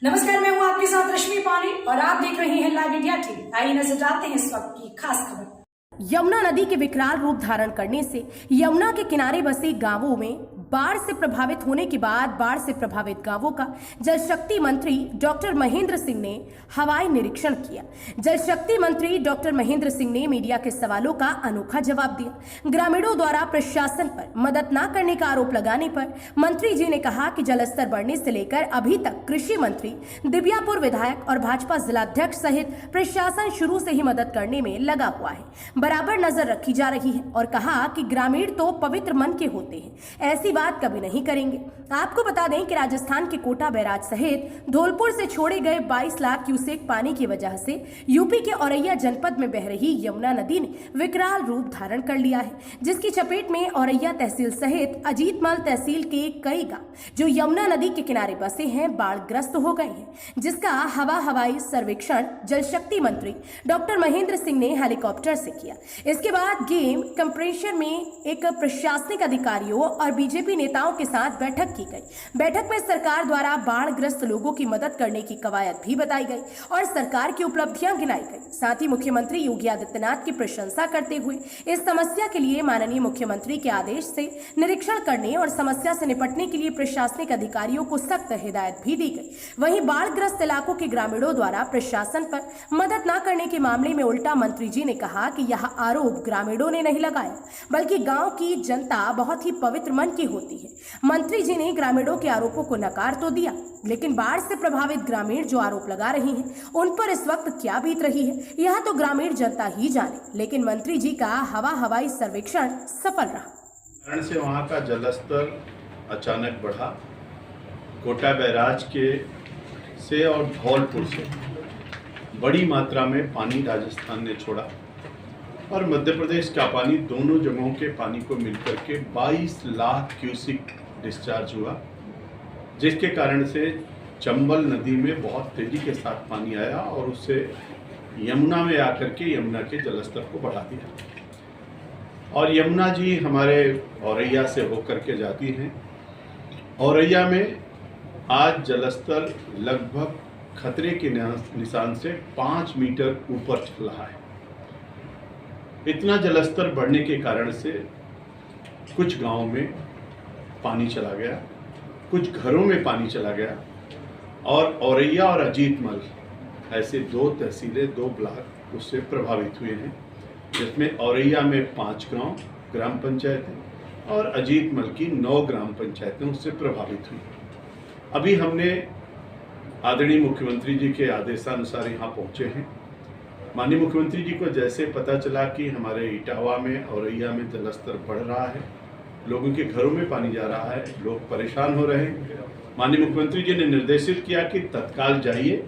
नमस्कार, मैं हूं आपके साथ रश्मि पानी और आप देख रहे हैं लाइव इंडिया टीवी। आइए नजर डालते हैं इस वक्त की खास खबर। यमुना नदी के विकराल रूप धारण करने से यमुना के किनारे बसे गांवों में बाढ़ से प्रभावित होने के बाद बाढ़ से प्रभावित गांवों का जल शक्ति मंत्री डॉक्टर महेंद्र सिंह ने हवाई निरीक्षण किया। जल शक्ति मंत्री डॉक्टर महेंद्र सिंह ने मीडिया के सवालों का अनोखा जवाब दिया। ग्रामीणों द्वारा प्रशासन पर मदद न करने का आरोप लगाने पर मंत्री जी ने कहा कि जलस्तर बढ़ने से लेकर अभी तक कृषि मंत्री, दिव्यापुर विधायक और भाजपा जिलाध्यक्ष सहित प्रशासन शुरू से ही मदद करने में लगा हुआ है, बराबर नजर रखी जा रही है और कहा कि ग्रामीण तो पवित्र मन के होते हैं, ऐसी बात कभी नहीं करेंगे। आपको बता दें कि राजस्थान के कोटा बैराज सहित धौलपुर से छोड़े गए 22 लाख क्यूसेक पानी की वजह से यूपी के औरैया जनपद में बह रही यमुना नदी ने विकराल रूप धारण कर लिया है, जिसकी चपेट में औरैया तहसील सहित अजीतमल तहसील के कई गांव जो यमुना नदी के किनारे बसे हैं बाढ़ग्रस्त हो गए हैं, जिसका हवाई सर्वेक्षण जल शक्ति मंत्री डॉक्टर महेंद्र सिंह ने हेलीकॉप्टर से किया। इसके बाद गेम कंप्रेशर में एक प्रशासनिक अधिकारियों और बीजेपी नेताओं के साथ बैठक की गई। बैठक में सरकार द्वारा बाढ़ग्रस्त लोगों की मदद करने की कवायद भी बताई गई और सरकार की उपलब्धियां गिनाई गई। साथ ही मुख्यमंत्री योगी आदित्यनाथ की प्रशंसा करते हुए इस समस्या के लिए माननीय मुख्यमंत्री के आदेश से निरीक्षण करने और समस्या से निपटने के लिए प्रशासनिक अधिकारियों को सख्त हिदायत भी दी गई। वहीं बाढ़ग्रस्त इलाकों के ग्रामीणों द्वारा प्रशासन पर मदद न करने के मामले में उल्टा मंत्री जी ने कहा कि यह आरोप ग्रामीणों ने नहीं लगाया, बल्कि गांव की जनता बहुत ही पवित्र मन की होती है। मंत्री जी ने ग्रामीणों के आरोपों को नकार तो दिया, लेकिन बाढ़ से प्रभावित ग्रामीण जो आरोप लगा रहे हैं उन पर इस वक्त क्या बीत रही है यह तो ग्रामीण जनता ही जाने। लेकिन मंत्री जी का हवाई सर्वेक्षण सफल रहा। कारण से वहाँ का जलस्तर अचानक बढ़ा। कोटा बैराज के से और धौलपुर से बड़ी मात्रा में पानी राजस्थान ने छोड़ा और मध्य प्रदेश का पानी, दोनों जगहों के पानी को मिलकर के 22 लाख क्यूसिक डिस्चार्ज हुआ, जिसके कारण से चंबल नदी में बहुत तेजी के साथ पानी आया और उससे यमुना में आकर के यमुना के जलस्तर को बढ़ा दिया। और यमुना जी हमारे औरैया से होकर के जाती हैं। औरैया में आज जलस्तर लगभग खतरे के निशान से 5 मीटर ऊपर चल रहा है। इतना जलस्तर बढ़ने के कारण से कुछ गांवों में पानी चला गया, कुछ घरों में पानी चला गया और औरैया और अजीतमल ऐसे 2 तहसीलें, 2 ब्लॉक उससे प्रभावित हुए हैं, जिसमें औरैया में 5 गांव ग्राम पंचायतें और अजीतमल की 9 ग्राम पंचायतें उससे प्रभावित हुई। अभी हमने आदरणीय मुख्यमंत्री जी के आदेशानुसार यहाँ पहुँचे हैं। माननीय मुख्यमंत्री जी को जैसे पता चला कि हमारे इटावा में, औरैया में जलस्तर बढ़ रहा है, लोगों के घरों में पानी जा रहा है, लोग परेशान हो रहे हैं, माननीय मुख्यमंत्री जी ने निर्देशित किया कि तत्काल जाइए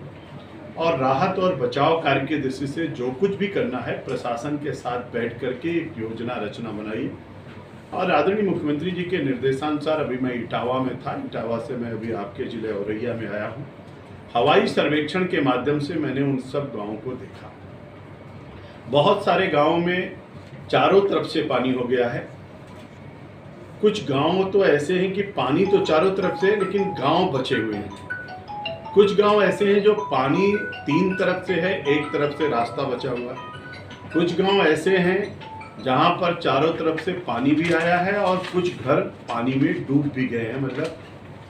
और राहत और बचाव कार्य की दृष्टि से जो कुछ भी करना है प्रशासन के साथ बैठ करके एक योजना रचना बनाइए। और आदरणीय मुख्यमंत्री जी के निर्देशानुसार अभी मैं इटावा में था, इटावा से मैं अभी आपके जिले औरैया में आया हूँ। हवाई सर्वेक्षण के माध्यम से मैंने उन सब गाँवों को देखा। बहुत सारे गाँवों में चारों तरफ से पानी हो गया है। कुछ गांव तो ऐसे हैं कि पानी तो चारों तरफ से है लेकिन गांव बचे हुए हैं। कुछ गांव ऐसे हैं जो पानी 3 तरफ से है, 1 तरफ से रास्ता बचा हुआ है। कुछ गांव ऐसे हैं जहां पर चारों तरफ से पानी भी आया है और कुछ घर पानी में डूब भी गए हैं, मतलब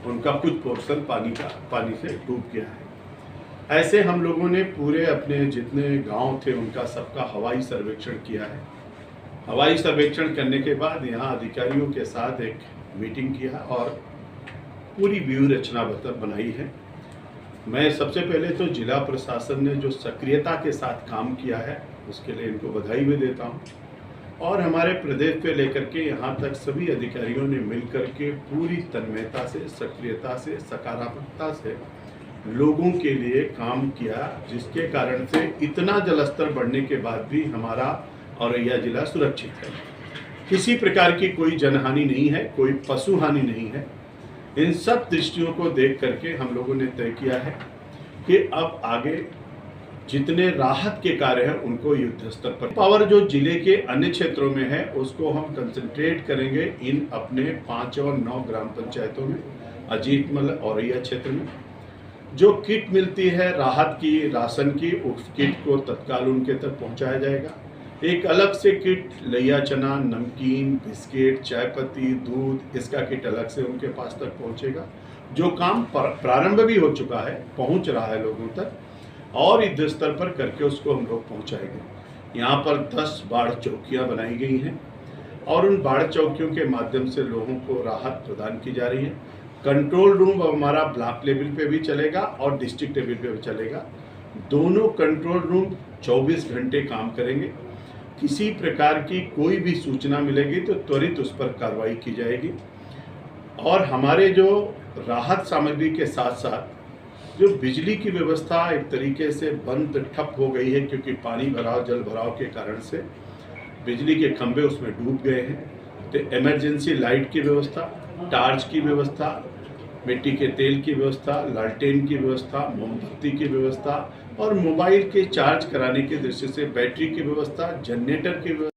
उनका कुछ पोर्शन पानी से डूब गया है। ऐसे हम लोगों ने पूरे अपने जितने गांव थे उनका सबका हवाई सर्वेक्षण किया है। हवाई सर्वेक्षण करने के बाद यहाँ अधिकारियों के साथ एक मीटिंग किया और पूरी व्यूह रचना बनाई है। मैं सबसे पहले तो जिला प्रशासन ने जो सक्रियता के साथ काम किया है उसके लिए इनको बधाई भी देता हूँ और हमारे प्रदेश पे लेकर के यहाँ तक सभी अधिकारियों ने मिलकर के पूरी तन्मयता से, सक्रियता से, सकारात्मकता से लोगों के लिए काम किया, जिसके कारण से इतना जलस्तर बढ़ने के बाद भी हमारा औरैया जिला सुरक्षित है। किसी प्रकार की कोई जनहानि नहीं है, कोई पशु हानि नहीं है। इन सब दृष्टियों को देख करके हम लोगों ने तय किया है कि अब आगे जितने राहत के कार्य हैं उनको युद्ध स्तर पर पावर जो जिले के अन्य क्षेत्रों में है उसको हम कंसंट्रेट करेंगे इन अपने 5 और 9 ग्राम पंचायतों में, अजीतमल औरैया क्षेत्र में। जो किट मिलती है राहत की, राशन की, उस किट को तत्काल उनके तक पहुंचाया जाएगा। एक अलग से किट लैया चना, नमकीन, बिस्किट, चाय पत्ती, दूध, इसका किट अलग से उनके पास तक पहुंचेगा। जो काम प्रारंभ भी हो चुका है, पहुंच रहा है लोगों तक, और युद्ध स्तर पर करके उसको हम लोग पहुंचाएंगे। यहाँ पर 10 बाढ़ चौकियाँ बनाई गई हैं और उन बाढ़ चौकियों के माध्यम से लोगों को राहत प्रदान की जा रही है। कंट्रोल रूम हमारा ब्लॉक लेवल पे भी चलेगा और डिस्ट्रिक्ट लेवल पे भी चलेगा। दोनों कंट्रोल रूम 24 घंटे काम करेंगे। किसी प्रकार की कोई भी सूचना मिलेगी तो त्वरित उस पर कार्रवाई की जाएगी। और हमारे जो राहत सामग्री के साथ साथ जो बिजली की व्यवस्था एक तरीके से बंद ठप हो गई है, क्योंकि पानी भराव, जल भराव के कारण से बिजली के खंभे उसमें डूब गए हैं, तो इमरजेंसी लाइट की व्यवस्था, टार्च की व्यवस्था, मिट्टी के तेल की व्यवस्था, लालटेन की व्यवस्था, मोमबत्ती की व्यवस्था और मोबाइल के चार्ज कराने की दृष्टि से बैटरी की व्यवस्था, जनरेटर की व्यवस्था